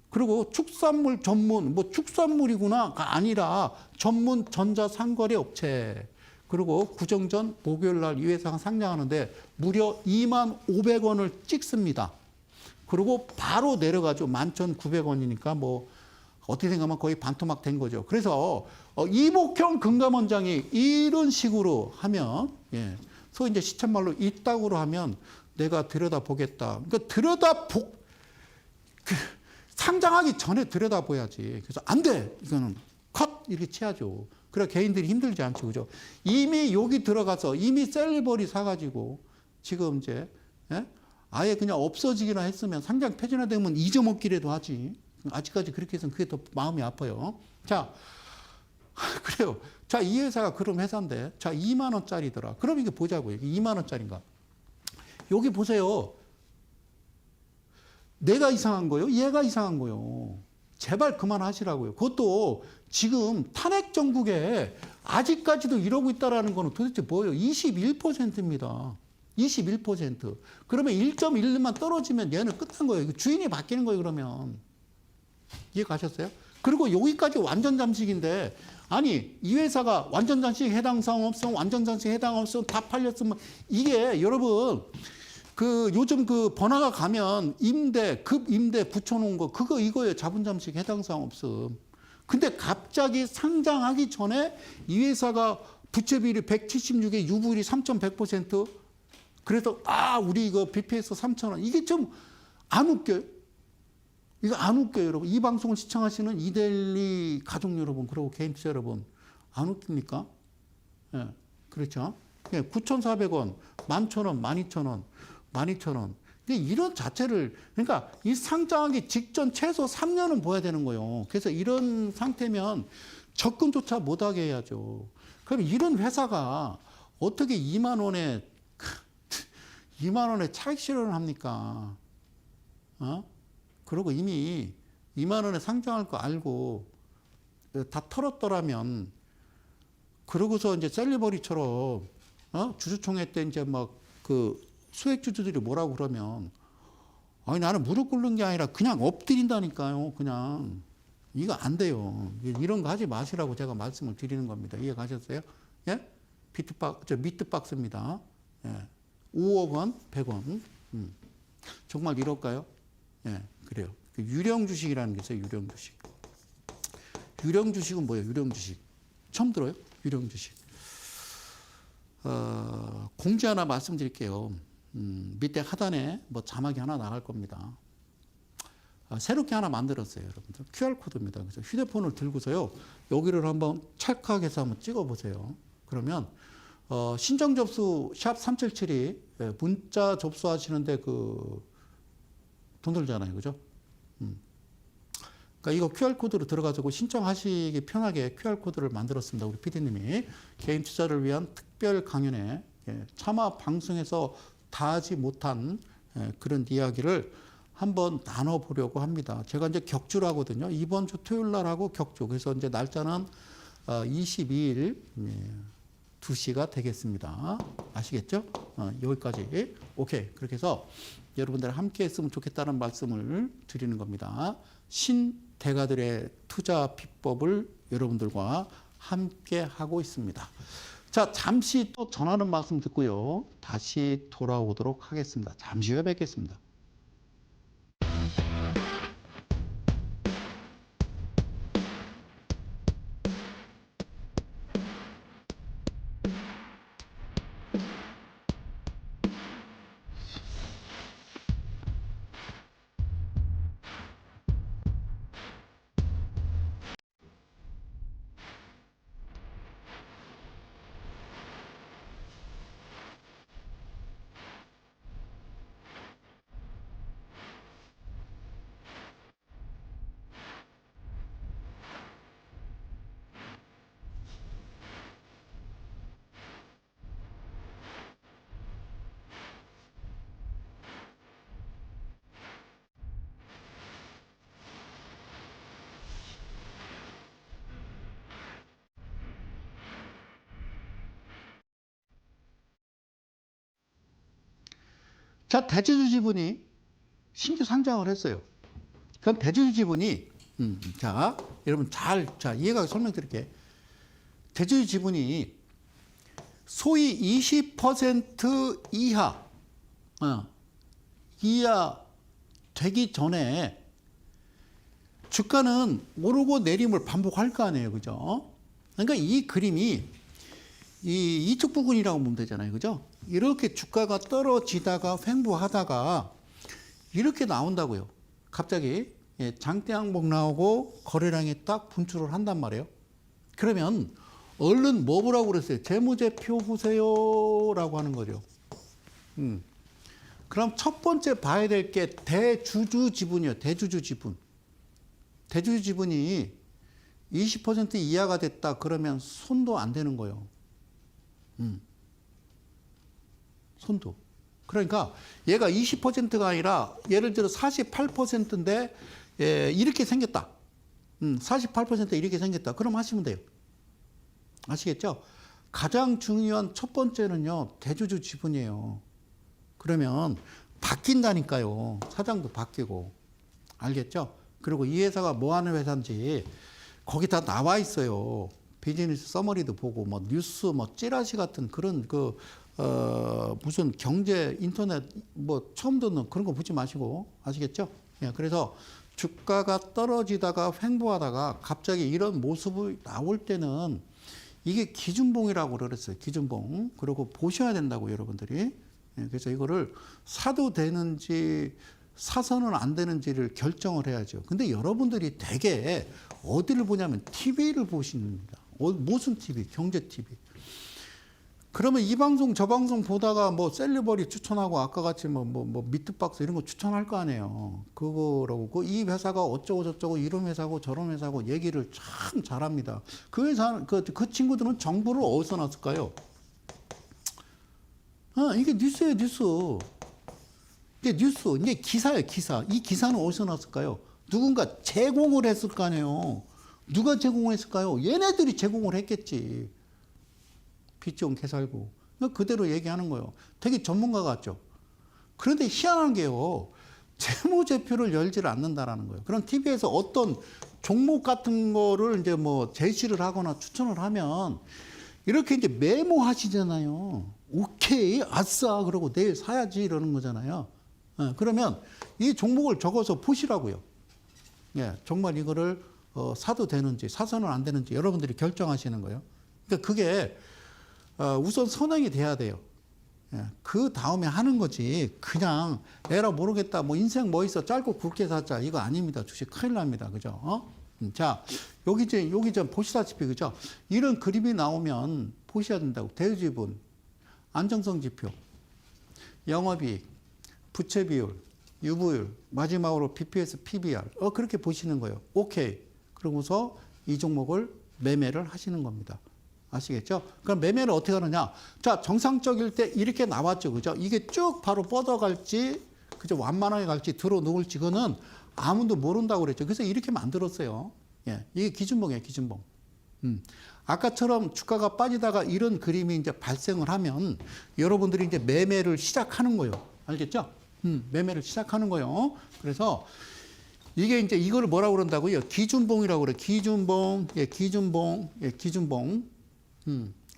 그리고 축산물 전문, 뭐 축산물이구나가 아니라 전문 전자상거래 업체. 그리고 구정전 목요일 날 이 회사가 상장하는데 무려 25,500원을 찍습니다. 그리고 바로 내려가죠. 11,900원이니까 뭐 어떻게 생각하면 거의 반토막 된 거죠. 그래서 이복형 금감원장이 이런 식으로 하면, 예, 소위 이제 시쳇말로 이따구로 하면 내가 들여다보겠다. 그러니까 상장하기 전에 들여다봐야지. 그래서 안 돼. 이거는 컷 이렇게 쳐야죠. 그래 개인들이 힘들지 않죠, 그죠? 이미 여기 들어가서 이미 셀리버리 사가지고 지금 이제, 예? 아예 그냥 없어지기나 했으면 상장 폐지나되면 잊어먹기라도 하지. 아직까지 그렇게 해서는 그게 더 마음이 아파요. 자, 그래요. 자, 이 회사가 그럼 회사인데, 자, 2만 원짜리더라. 그럼 이게 보자고요. 이게 2만 원짜리인가? 여기 보세요. 내가 이상한 거요? 얘가 이상한 거요. 제발 그만하시라고요. 그것도 지금 탄핵 정국에 아직까지도 이러고 있다라는 거는 도대체 뭐예요? 21%입니다. 21%. 그러면 1.1만 떨어지면 얘는 끝난 거예요. 주인이 바뀌는 거예요, 그러면. 이해 가셨어요? 그리고 여기까지 완전 잠식인데, 아니, 이 회사가 완전 잠식 해당 사항 없음, 완전 잠식 해당 없음, 다 팔렸으면, 이게 여러분, 그 요즘 그 번화가 가면 급임대 붙여놓은 거, 이거예요. 자본 잠식 해당 사항 없음. 근데 갑자기 상장하기 전에 이 회사가 부채 비율이 176에 유보율이 3.100%, 그래서 우리 이거 BPS 3,000원 이게 좀 안 웃겨요? 이거 안 웃겨요, 여러분. 이 방송을 시청하시는 이데일리 가족 여러분, 그리고 개인 투자 여러분, 안 웃깁니까? 예, 그렇죠. 9,400원, 11,000원, 12,000원, 12,000원. 이런 자체를, 그러니까 이 상장하기 직전 최소 3년은 봐야 되는 거예요. 그래서 이런 상태면 접근조차 못하게 해야죠. 그럼 이런 회사가 어떻게 2만 원에 차익 실현을 합니까? 그리고 이미 2만 원에 상장할 거 알고 다 털었더라면, 그러고서 이제 셀리버리처럼 주주총회 때 이제 막 그 수액주주들이 뭐라고 그러면, 아니 나는 무릎 꿇는 게 아니라 그냥 엎드린다니까요. 그냥 이거 안 돼요. 이런 거 하지 마시라고 제가 말씀을 드리는 겁니다. 이해 가셨어요? 예? 미트박스입니다. 예. 5억 원, 100원. 정말 이럴까요? 예, 그래요. 유령 주식이라는 게 있어요. 유령 주식. 유령 주식은 뭐예요? 유령 주식. 처음 들어요? 유령 주식. 공지 하나 말씀드릴게요. 밑에 하단에 뭐 자막이 하나 나갈 겁니다. 새롭게 하나 만들었어요, 여러분들. QR코드입니다. 그래서 휴대폰을 들고서요, 여기를 한번 찰칵해서 한번 찍어보세요. 그러면, 신정 접수 샵 3772 문자 접수하시는데 돈 들잖아요. 그죠? 그러니까 이거 QR코드로 들어가지고 신청하시기 편하게 QR코드를 만들었습니다. 우리 PD님이. 개인 투자를 위한 특별 강연에 차마 방송에서 다 하지 못한 그런 이야기를 한번 나눠보려고 합니다. 제가 이제 격주를 하거든요. 이번 주 토요일 날 하고 격주. 그래서 이제 날짜는 22일 2시가 되겠습니다. 아시겠죠? 여기까지. 오케이. 그렇게 해서 여러분들 함께 했으면 좋겠다는 말씀을 드리는 겁니다. 신대가들의 투자 비법을 여러분들과 함께 하고 있습니다. 자, 잠시 또 전하는 말씀 듣고요. 다시 돌아오도록 하겠습니다. 잠시 후에 뵙겠습니다. 자, 대주주 지분이 신규 상장을 했어요. 그럼 대주주 지분이, 자, 여러분 자, 이해가 설명드릴게요. 대주주 지분이 소위 20% 이하 되기 전에 주가는 오르고 내림을 반복할 거 아니에요. 그죠? 그러니까 이 그림이 이쪽 부분이라고 보면 되잖아요. 그죠? 이렇게 주가가 떨어지다가 횡보하다가 이렇게 나온다고요. 갑자기 장대 항목 나오고 거래량이 딱 분출을 한단 말이에요. 그러면 얼른 뭐 보라고 그랬어요? 재무제표 보세요라고 하는 거죠. 그럼 첫 번째 봐야 될 게 대주주 지분이요. 대주주 지분. 대주주 지분이 20% 이하가 됐다 그러면 손도 안 되는 거예요. 손도. 그러니까 얘가 20%가 아니라 예를 들어 48%인데 이렇게 생겼다. 48% 이렇게 생겼다. 그럼 하시면 돼요. 아시겠죠? 가장 중요한 첫 번째는요. 대주주 지분이에요. 그러면 바뀐다니까요. 사장도 바뀌고. 알겠죠? 그리고 이 회사가 뭐 하는 회사인지 거기 다 나와 있어요. 비즈니스 서머리도 보고 뭐 뉴스 뭐 찌라시 같은 그런 무슨 경제 인터넷 뭐 처음 듣는 그런 거 보지 마시고. 아시겠죠? 예, 그래서 주가가 떨어지다가 횡보하다가 갑자기 이런 모습이 나올 때는 이게 기준봉이라고 그랬어요. 기준봉. 그리고 보셔야 된다고 여러분들이. 예, 그래서 이거를 사도 되는지 사서는 안 되는지를 결정을 해야죠. 근데 여러분들이 대개 어디를 보냐면 TV를 보십니다. 무슨 TV? 경제 TV. 그러면 이 방송 저 방송 보다가 뭐 셀리버리 추천하고 아까 같이 뭐 미트박스 이런 거 추천할 거 아니에요. 그거라고 이 회사가 어쩌고 저쩌고 이런 회사고 저런 회사고 얘기를 참 잘합니다. 그 회사 그 친구들은 정보를 어디서 났을까요? 이게 뉴스예요, 뉴스. 이게 뉴스, 이게 기사예요, 기사. 이 기사는 어디서 났을까요? 누군가 제공을 했을 거 아니에요. 누가 제공했을까요? 얘네들이 제공을 했겠지. 빚좀 개살고. 그대로 얘기하는 거예요. 되게 전문가 같죠? 그런데 희한한 게요. 재무제표를 열지를 않는다라는 거예요. 그럼 TV에서 어떤 종목 같은 거를 이제 뭐 제시를 하거나 추천을 하면 이렇게 이제 메모하시잖아요. 오케이, 아싸, 그러고 내일 사야지 이러는 거잖아요. 그러면 이 종목을 적어서 보시라고요. 예, 정말 이거를 사도 되는지 사서는 안 되는지 여러분들이 결정하시는 거예요. 그러니까 그게 우선 선행이 돼야 돼요. 예, 그 다음에 하는 거지. 그냥 에라 모르겠다. 뭐 인생 뭐 있어 짧고 굵게 살자 이거 아닙니다. 주식 큰일 납니다. 그죠? 자, 여기 좀 보시다시피 그죠? 이런 그림이 나오면 보셔야 된다고. 대우지분, 안정성 지표, 영업이익, 부채 비율, 유보율, 마지막으로 BPS, PBR. 그렇게 보시는 거예요. 오케이. 그러고서 이 종목을 매매를 하시는 겁니다. 아시겠죠? 그럼 매매를 어떻게 하느냐? 자, 정상적일 때 이렇게 나왔죠. 그죠? 이게 쭉 바로 뻗어갈지, 그죠? 완만하게 갈지, 들어 누울지, 그거는 아무도 모른다고 그랬죠. 그래서 이렇게 만들었어요. 예. 이게 기준봉이에요, 기준봉. 아까처럼 주가가 빠지다가 이런 그림이 이제 발생을 하면 여러분들이 이제 매매를 시작하는 거예요. 알겠죠? 매매를 시작하는 거예요. 그래서 이게 이제 이걸 뭐라고 그런다고요? 기준봉이라고 그래요. 기준봉, 예, 기준봉, 예, 기준봉.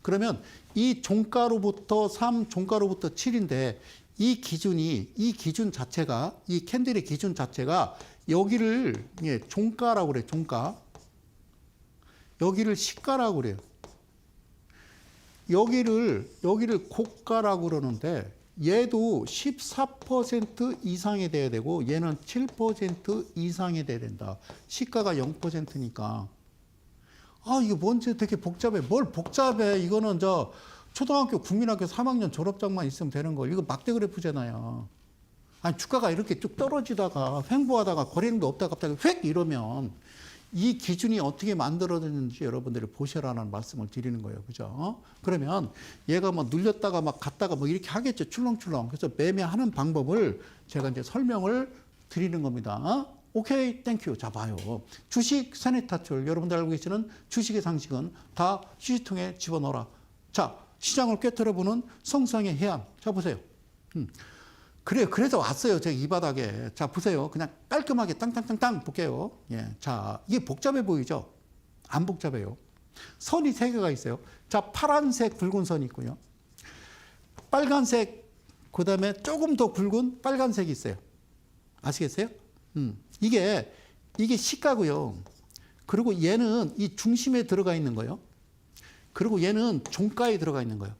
그러면 이 종가로부터 3, 종가로부터 7인데 이 기준 자체가, 이 캔들의 기준 자체가 여기를, 예, 종가라고 그래요. 종가. 여기를 시가라고 그래요. 여기를 고가라고 그러는데 얘도 14% 이상이 돼야 되고 얘는 7% 이상이 돼야 된다. 시가가 0%니까. 이게 뭔지 되게 복잡해. 뭘 복잡해. 이거는 저 초등학교 국민학교 3학년 졸업장만 있으면 되는 거. 이거 막대 그래프잖아요. 아니 주가가 이렇게 쭉 떨어지다가 횡보하다가 거래량도 없다가 갑자기 휙 이러면 이 기준이 어떻게 만들어졌는지 여러분들이 보시라는 말씀을 드리는 거예요. 그죠? 그러면 얘가 뭐 눌렸다가 막 갔다가 뭐 이렇게 하겠죠. 출렁출렁. 그래서 매매하는 방법을 제가 이제 설명을 드리는 겁니다. 오케이, 땡큐. 자, 봐요. 주식 세네타출. 여러분들 알고 계시는 주식의 상식은 다 휴지통에 집어넣어라. 자, 시장을 꿰뚫어보는 성상의 해안. 자, 보세요. 그래서 왔어요. 제가 이 바닥에. 자, 보세요. 그냥 깔끔하게 땅땅땅땅 볼게요. 예. 자, 이게 복잡해 보이죠? 안 복잡해요. 선이 세 개가 있어요. 자, 파란색 굵은 선이 있고요. 빨간색, 그 다음에 조금 더 굵은 빨간색이 있어요. 아시겠어요? 이게 시가고요. 그리고 얘는 이 중심에 들어가 있는 거예요. 그리고 얘는 종가에 들어가 있는 거예요.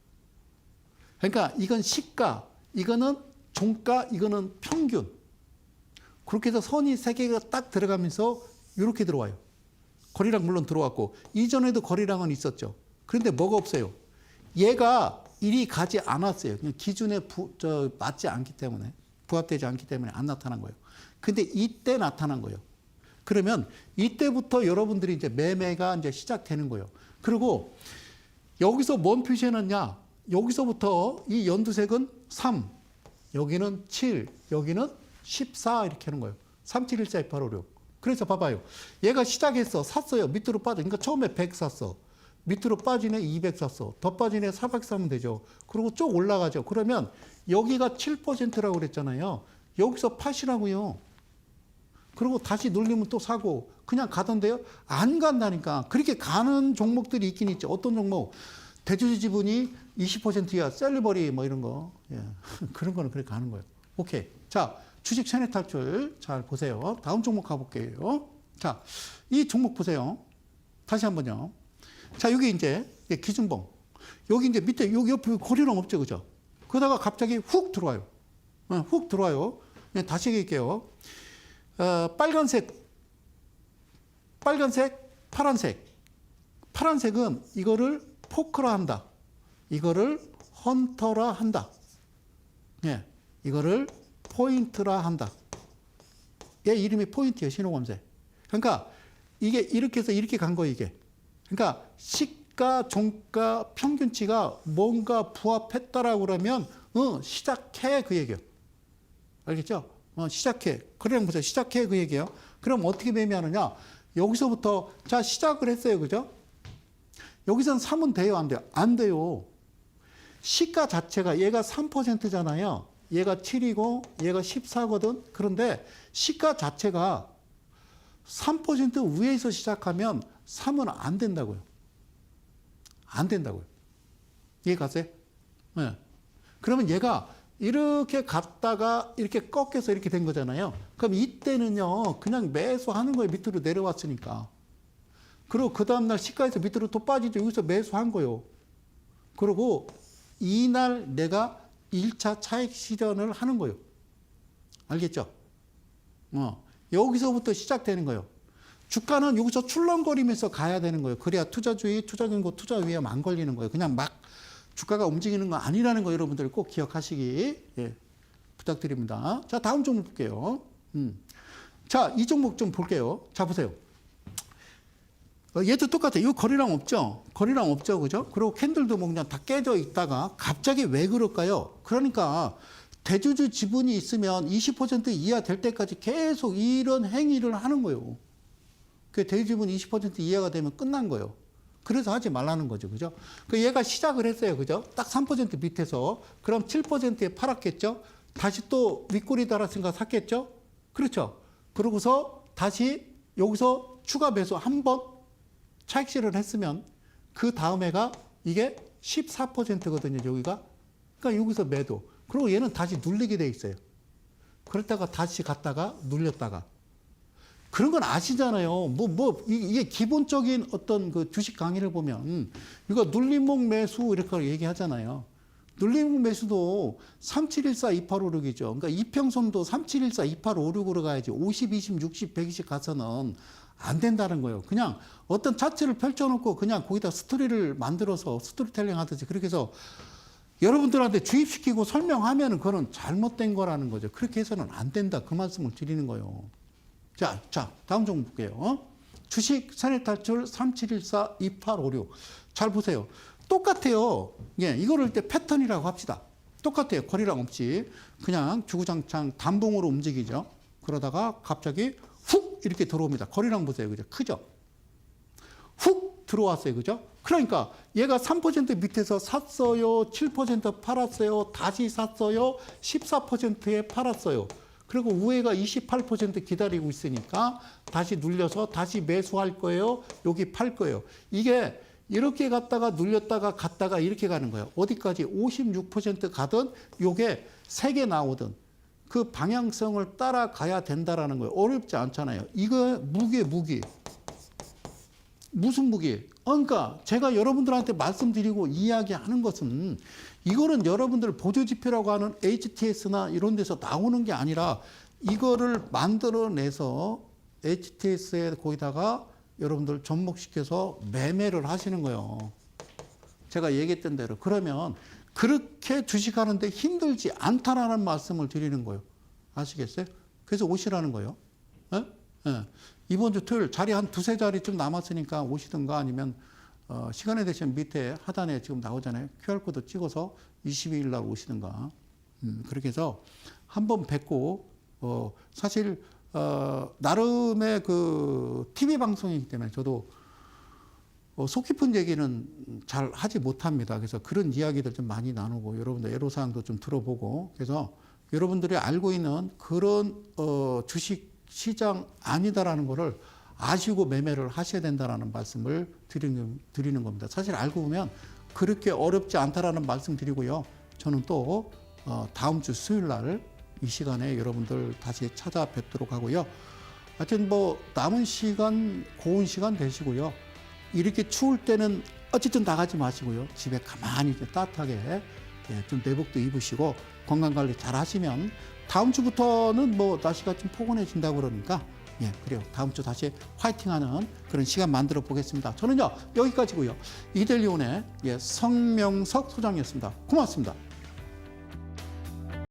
그러니까 이건 시가, 이거는 종가, 이거는 평균. 그렇게 해서 선이 세 개가 딱 들어가면서 이렇게 들어와요. 거리랑 물론 들어왔고 이전에도 거리랑은 있었죠. 그런데 뭐가 없어요. 얘가 이리 가지 않았어요. 그냥 기준에 맞지 않기 때문에, 부합되지 않기 때문에 안 나타난 거예요. 근데 이때 나타난 거예요. 그러면 이때부터 여러분들이 이제 매매가 이제 시작되는 거예요. 그리고 여기서 뭔 표시해놨냐? 여기서부터 이 연두색은 3, 여기는 7, 여기는 14 이렇게 하는 거예요. 3, 7, 1, 4, 2, 8, 5, 6. 그래서 봐봐요. 얘가 시작했어. 샀어요. 밑으로 빠져. 그러니까 처음에 100 샀어. 밑으로 빠지네 200 샀어. 더 빠지네 400 사면 되죠. 그리고 쭉 올라가죠. 그러면 여기가 7%라고 그랬잖아요. 여기서 파시라고요. 그리고 다시 눌리면 또 사고 그냥 가던데요. 안 간다니까. 그렇게 가는 종목들이 있긴 있죠. 어떤 종목? 대주주 지분이 20%야. 셀리버리 뭐 이런 거. 예. 그런 거는 그렇게 가는 거예요. 오케이. 자, 주식 세뇌 탈출 잘 보세요. 다음 종목 가볼게요. 자, 이 종목 보세요. 다시 한번요. 자, 여기 이제 기준봉. 여기 이제 밑에 여기 옆에 거래량 없죠, 그죠? 그러다가 갑자기 훅 들어와요. 훅 들어와요. 다시 얘기할게요. 빨간색, 파란색. 파란색은 이거를 포크라 한다. 이거를 헌터라 한다. 예, 이거를 포인트라 한다. 얘 이름이 포인트예요, 신호검색. 그러니까 이게 이렇게 해서 이렇게 간 거예요, 이게. 그러니까 시가, 종가, 평균치가 뭔가 부합했다라고 그러면 시작해 그 얘기예요. 알겠죠? 시작해. 거래량 보세요. 시작해 그 얘기예요. 그럼 어떻게 매매하느냐? 여기서부터 자 시작을 했어요, 그죠? 여기서는 3은 돼요, 안 돼요? 안 돼요. 시가 자체가 얘가 3%잖아요. 얘가 7이고 얘가 14거든. 그런데 시가 자체가 3% 위에서 시작하면 3은 안 된다고요. 안 된다고요. 이해 가세요? 네. 그러면 얘가 이렇게 갔다가 이렇게 꺾여서 이렇게 된 거잖아요. 그럼 이때는요, 그냥 매수하는 거예요. 밑으로 내려왔으니까. 그리고 그 다음날 시가에서 밑으로 또 빠지죠. 여기서 매수한 거예요. 그리고 이날 내가 1차 차익 실현을 하는 거예요. 알겠죠? 여기서부터 시작되는 거예요. 주가는 여기서 출렁거리면서 가야 되는 거예요. 그래야 투자주의, 투자경고, 투자 위험 안 걸리는 거예요. 그냥 막 주가가 움직이는 거 아니라는 거 여러분들 꼭 기억하시기 부탁드립니다. 자, 다음 종목 볼게요. 자, 이 종목 좀 볼게요. 자, 보세요. 얘도 똑같아요. 이거 거래량 없죠? 거래량 없죠, 그죠? 그리고 캔들도 뭐 그냥 다 깨져 있다가 갑자기 왜 그럴까요? 그러니까 대주주 지분이 있으면 20% 이하 될 때까지 계속 이런 행위를 하는 거예요. 그 대주주분 20% 이하가 되면 끝난 거예요. 그래서 하지 말라는 거죠, 그죠? 그 얘가 시작을 했어요, 그죠? 딱 3% 밑에서 그럼 7%에 팔았겠죠? 다시 또 윗골이 달았으니까 샀겠죠? 그렇죠? 그러고서 다시 여기서 추가 매수 한 번 차익 실현을 했으면 그 다음 해가 이게 14%거든요, 여기가. 그러니까 여기서 매도. 그리고 얘는 다시 눌리게 돼 있어요. 그랬다가 다시 갔다가 눌렸다가. 그런 건 아시잖아요. 이게 기본적인 어떤 그 주식 강의를 보면, 이거 눌림목 매수 이렇게 얘기하잖아요. 눌림목 매수도 3714-2856이죠. 그러니까 이평선도 3714-2856으로 가야지 50, 20, 60, 120 가서는 안 된다는 거예요. 그냥 어떤 차트를 펼쳐놓고 그냥 거기다 스토리를 만들어서 스토리텔링 하듯이 그렇게 해서 여러분들한테 주입시키고 설명하면 그거는 잘못된 거라는 거죠. 그렇게 해서는 안 된다. 그 말씀을 드리는 거예요. 자, 다음 종목 볼게요. 주식 선회탈출 3714-2856. 잘 보세요. 똑같아요. 예, 이거를 일단 패턴이라고 합시다. 똑같아요. 거래량 없이. 그냥 주구장창 단봉으로 움직이죠. 그러다가 갑자기 훅 이렇게 들어옵니다. 거래량 보세요. 그죠? 크죠? 훅 들어왔어요. 그죠? 그러니까 얘가 3% 밑에서 샀어요. 7% 팔았어요. 다시 샀어요. 14%에 팔았어요. 그리고 우회가 28% 기다리고 있으니까 다시 눌려서 다시 매수할 거예요. 여기 팔 거예요. 이게 이렇게 갔다가 눌렸다가 갔다가 이렇게 가는 거예요. 어디까지 56% 가든 요게 3개 나오든 그 방향성을 따라가야 된다라는 거예요. 어렵지 않잖아요. 이거 무기. 무슨 무기? 그러니까 제가 여러분들한테 말씀드리고 이야기하는 것은 이거는 여러분들 보조지표라고 하는 HTS나 이런 데서 나오는 게 아니라 이거를 만들어내서 HTS에 거기다가 여러분들 접목시켜서 매매를 하시는 거예요. 제가 얘기했던 대로. 그러면 그렇게 주식하는데 힘들지 않다라는 말씀을 드리는 거예요. 아시겠어요? 그래서 오시라는 거예요. 예? 예. 이번 주 토요일 자리 한 두세 자리쯤 남았으니까 오시든가 아니면 시간에 되시면 밑에 하단에 지금 나오잖아요. QR코드 찍어서 22일 날 오시든가. 그렇게 해서 한번 뵙고 사실 나름의 그 TV 방송이기 때문에 저도 속 깊은 얘기는 잘 하지 못합니다. 그래서 그런 이야기들 좀 많이 나누고 여러분들 애로사항도 좀 들어보고 그래서 여러분들이 알고 있는 그런 주식 시장 아니다라는 거를 아시고 매매를 하셔야 된다라는 말씀을 드리는 겁니다. 사실 알고 보면 그렇게 어렵지 않다라는 말씀 드리고요. 저는 또 다음 주 수요일 날 이 시간에 여러분들 다시 찾아뵙도록 하고요. 하여튼 뭐 남은 시간 고운 시간 되시고요. 이렇게 추울 때는 어쨌든 나가지 마시고요. 집에 가만히 따뜻하게 예, 좀 내복도 입으시고 건강 관리 잘 하시면 다음 주부터는 뭐 날씨가 좀 포근해진다고 그러니까 예, 그래요. 다음 주 다시 화이팅하는 그런 시간 만들어 보겠습니다. 저는요 여기까지고요. 이델리온의 예, 성명석 소장이었습니다. 고맙습니다.